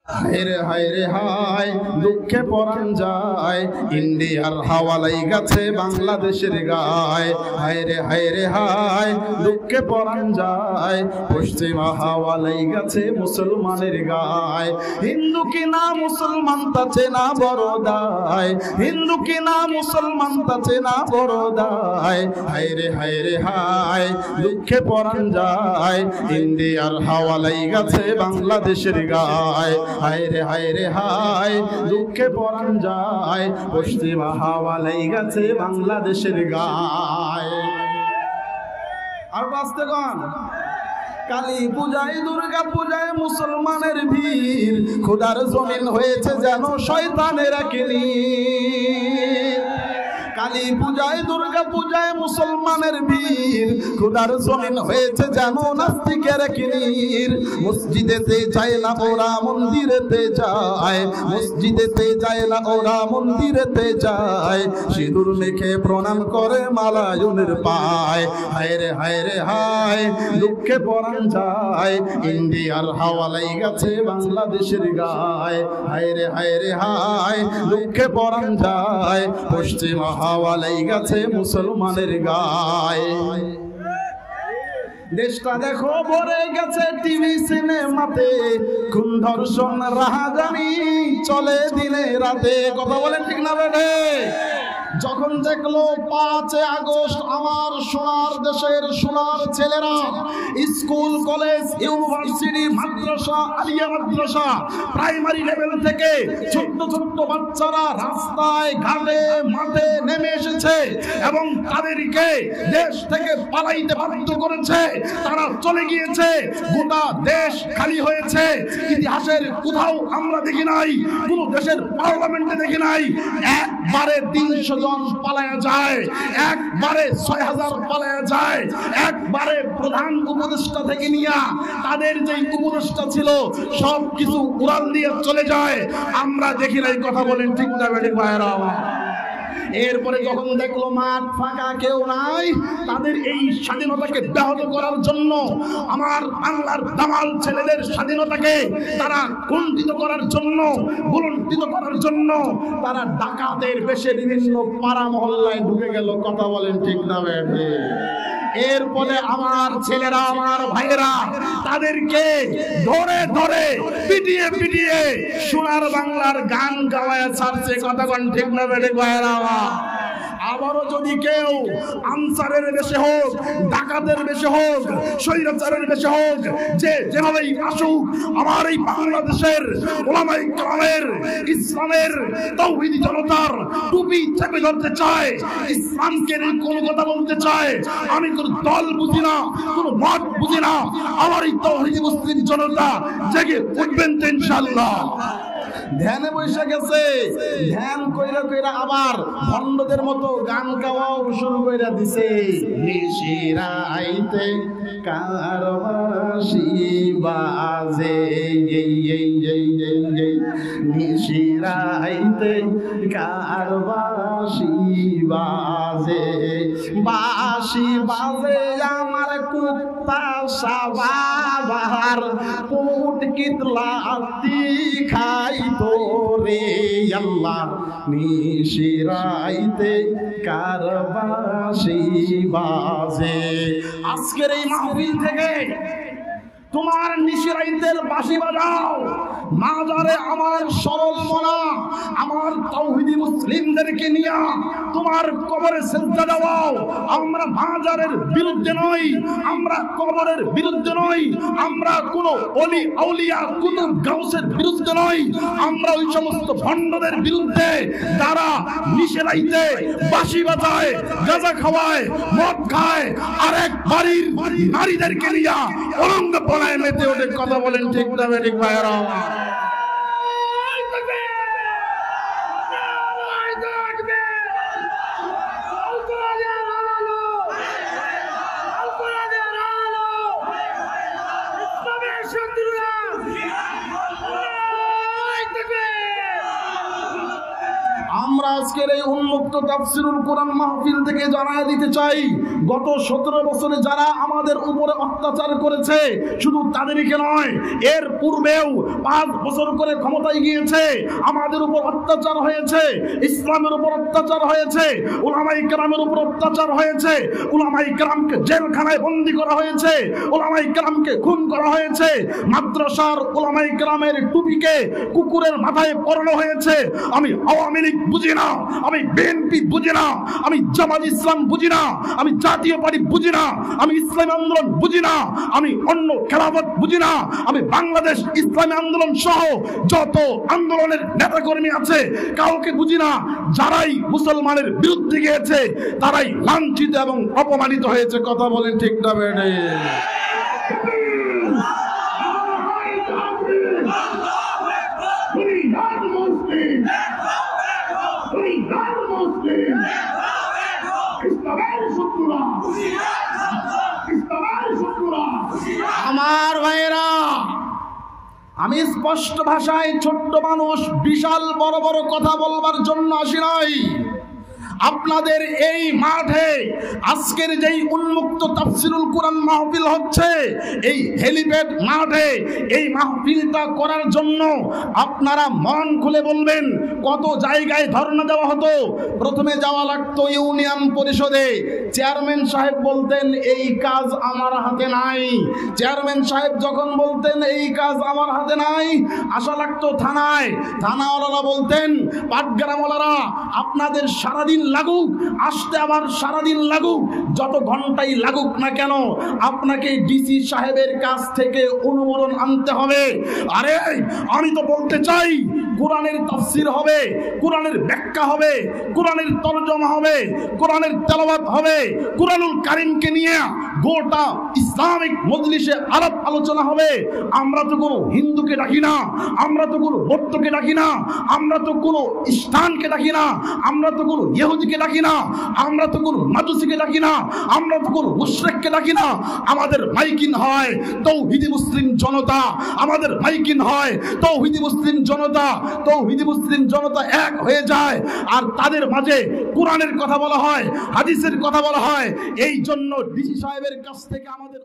হায়রে হায়রে হায় দুঃখে পরাণ যায়, ইন্ডিয়ার হাওয়ালাই গেছে বাংলাদেশের গায়। হায়রে হায়রে হায় দুঃখে পরাণ যায়, পশ্চিমা হাওয়ালাই গেছে মুসলমানের গায়। হিন্দু কিনা মুসলমান তাছে না বড় দায়, হিন্দু কিনা মুসলমান তাছে না বড় দায়। হায়রে হায়রে হায় দুঃখে পরাণ যায়, ইন্ডিয়ার হাওয়ালাই গেছে বাংলাদেশের গায়। হায়রে হায়রে হায় দুঃখে পরাণ যায়, পশ্চিমা হাওয়ালাই গেছে বাংলাদেশের গায়। আর বাঁচতে গান কালী পূজায় দুর্গা পূজায় মুসলমানের ভিড়, খোদার জমিন হয়েছে যেন শয়তানের একলি। কালী পূজায় দুর্গা পূজায় মুসলমানের ভিড়, খোদার জমিন হয়েছে যেন নাস্তিকের কিনির। মসজিদেতে যায় না ওরা মন্দিরেতে যায়, মসজিদেতে যায় না ওরা মন্দিরেতে যায়। সিঁদুর মেখে প্রণাম করে মালায়নের পায়। হায়রে হায়রে হায় দুঃখে পরাণ যায়, ইন্ডিয়ার হাওয়ালাই গেছে বাংলাদেশের গায়। হায়রে হায়রে হায় দুঃখে পরাণ যায়, পশ্চিমা হাওয়ালাই গেছে মুসলমানের গায়। দেশটা দেখো ভরে গেছে টিভি সিনেমাতে, খুন ধর্ষণ রাহাজানি চলে দিনে রাতে। কথা বলেন ঠিক না বেটে? যখন দেখলো 5 আগস্ট আমার সোনার দেশের সোনার ছেলেরা স্কুল কলেজ ইউনিভার্সিটি মাদ্রাসা আলিয়া মাদ্রাসা প্রাইমারি লেভেল থেকে ছোট্ট ছোট্ট বাচ্চারা রাস্তায় ঘাটে মাঠে নেমে এসেছে এবং তাদেরকে দেশ থেকে পালাইতে বাধ্য করেছে, তারা চলে গিয়েছে, গোটা দেশ খালি হয়েছে। ইতিহাসের কোথাও আমরা দেখি নাই, কোন দেশের পার্লামেন্টে দেখি নাই একবারে 300 জন পালায়া যায়, একবারে 6000 পালায়া যায়, একবারে প্রধান উপদেষ্টা থেকে নিয়া তাদের যে উপদেষ্টা ছিল সব কিছু উড়াল দিয়ে চলে যায়। আমরা দেখি নাই। কথা বলেন ঠিক না বেঠিক ভাইরা? এরপরে যখন দেখলো মাঠ ফাঁকা, কেউ নাই, তাদের এই স্বাধীনতাকে ব্যাহত করার জন্য, আমার বাংলার দামাল ছেলেদের স্বাধীনতাকে তারা কুণ্ঠিত করার জন্য, বুলণ্ডিত করার জন্য তারা ডাকাতের বেশে বিভিন্ন পাড়া মহল্লায় ঢুকে গেল। কথা বলেন ঠিক না বেঠে? এরপরে আমার ছেলেরা আমার ভাইয়েরা তাদেরকে ধরে ধরে পিটিয়ে পিটিয়ে সোনার বাংলার গান গাওয়ায় ছাড়ছে। কথা কোন ঠিক না বেঠে ভাইয়েরা? আবারও যদি কেউ আনসারের বেশে হোক, ডাকাতের বেশে হোক, স্বৈরাচারের বেশে হোক, যে যেভাবেই আসুক, আমার এই বাংলাদেশের ওলামায়ে কেরামের ইসলামের তাওহীদি জনতার টুপি চেপে ধরতে চায়, ইসলামকে নিয়ে কোনো কথা বলতে চায়, আমি কোনো দল বুঝি না, কোনো মত বুঝি না, আমার এই তাওহীদি মুসলিম জনতা জেগে উঠবেন তো ইনশাআল্লাহ। ধ্যানে বসে গেছে, ধ্যান কইরা কইরা আবার ভণ্ডদের মতো গান গাওয়াও শুরু কইরা দিছে। নিশিরাইতে কারবাসি বাজে, নিশিরাইতে কারবাসি বাজে, বাসি বাজে আমার কুত্তা সাবাবার পুট কিতলাতি খাই তোরে আল্লাহ। নিশিরাইতে কারবাসি বাজে। আজকের এই মাহফিল থেকে তোমার নিশিরাইতের বাঁশি বাজাও, মাজারে আমার সরল মনা আমার তাওহীদি মুসলিমদেরকে নিয়ে তোমার কবরে সিজদা দাও। আমরা মাজারের বিরুদ্ধে নই, আমরা কবরের বিরুদ্ধে নই, আমরা কোন ওলি আউলিয়া কুতুব গাউসের বিরুদ্ধে নই, আমরা ওই সমস্ত ভণ্ডদের বিরুদ্ধে যারা নিশিরাইতে বাঁশি বাজায়, গাঁজা খাওয়ায়, মদ খায়, আর এক বাড়ির নারীদেরকে নিয়ে অলঙ্গ মেতে ওদের। কথা বলেন ঠিক না বেঠিক ভাইরা? আমরা আজকের এই উন্মুক্ত তাফসিরুল কোরআন মাহফিল থেকে জানায় দিতে চাই, গত 17 বছরে যারা আমাদের উপরে অত্যাচার করেছে শুধু তাদেরকে নয়, এর পূর্বেও 5 বছর করে ক্ষমতায় গিয়েছে, আমাদের উপর অত্যাচার হয়েছে, ইসলামের উপর অত্যাচার হয়েছে, উলামায়ে কেরামের উপর অত্যাচার হয়েছে, উলামায়ে কেরামকে জেলখানায় বন্দী করা হয়েছে, উলামায়ে কেরামকে খুন করা হয়েছে, মাদ্রাসার উলামায়ে কেরামের টুপিকে কুকুরের মাথায় পরানো হয়েছে। আমি আওয়ামী লীগ বুঝি না, আমি বিএনপি বুঝি না, আমি জামাত ইসলাম বুঝি না, আমি জাতীয় পার্টি বুঝি না, আমি ইসলামী আন্দোলন বুঝি না, আমি অন্য খেলাফত বুঝি না, আমি বাংলাদেশ ইসলামী আন্দোলন সহ যত আন্দোলনের নেতাকর্মী আছে কাউকে বুঝি না। যারাই মুসলমানের বিরুদ্ধে গিয়েছে তারাই লাঞ্ছিত এবং অপমানিত হয়েছে। কথা বলেন ঠিক না বেড়ে? আমার ভাইয়েরা, আমি স্পষ্ট ভাষায় ছোট্ট মানুষ বিশাল বড় বড় কথা বলবার জন্য আসি নাই। আপনাদের এই মাঠে আজকের যেই উন্মুক্ত তাফসিরুল কোরআন মাহফিল হচ্ছে, এই হেলিপ্যাড মাঠে এই মাহফিলটা করার জন্য আপনারা মন খুলে বলবেন কত জায়গায় ধর্ণা দেওয়া হতো। প্রথমে যাওয়া লাগতো ইউনিয়ন পরিষদে, চেয়ারম্যান সাহেব বলতেন এই কাজ আমার হাতে নাই। চেয়ারম্যান সাহেব যখন বলতেন এই কাজ আমার হাতে নাই, আসা লাগতো থানায়। থানাওয়ালারা বলতেন পাটগ্রামওয়ালারা আপনাদের সারাদিন লাগুক, আসতে আবার সারাদিন লাগুক, যত ঘন্টাই লাগুক না কেন আপনাকে ডিসি সাহেবের কাছ থেকে অনুমোদন আনতে হবে। আরে আমি তো বলতে চাই কোরআনের তাফসীর হবে, কোরআনের ব্যাখ্যা হবে, কোরআনের তরজমা হবে, কোরআনের তেলাওয়াত হবে, কোরআনুল কারীমকে নিয়ে গোটা ইসলামিক মজলিসে আলাপ আলোচনা হবে। আমরা তো কোনো হিন্দুকে ডাকি না, আমরা তো কোনো বৌদ্ধকে ডাকি না, আমরা তো কোনো ইস্টানকে ডাকি না, আমরা তো কোনো ইহুদিকে ডাকি না, আমরা তো কোনো মাজুসিকে ডাকি না, আমরা তো কোনো মুশরিককে ডাকি না। আমাদের মাইকিন হয় তৌহিদি মুসলিম জনতা, আমাদের মাইকিন হয় তৌহিদি মুসলিম জনতা। তৌহিদি মুসলিম জনতা এক হয়ে যায় আর তাদের মাঝে কোরআনের কথা বলা হয়, হাদিসের কথা বলা হয়। এই জন্য ডিসি সাহেবের কাছ থেকে আমাদের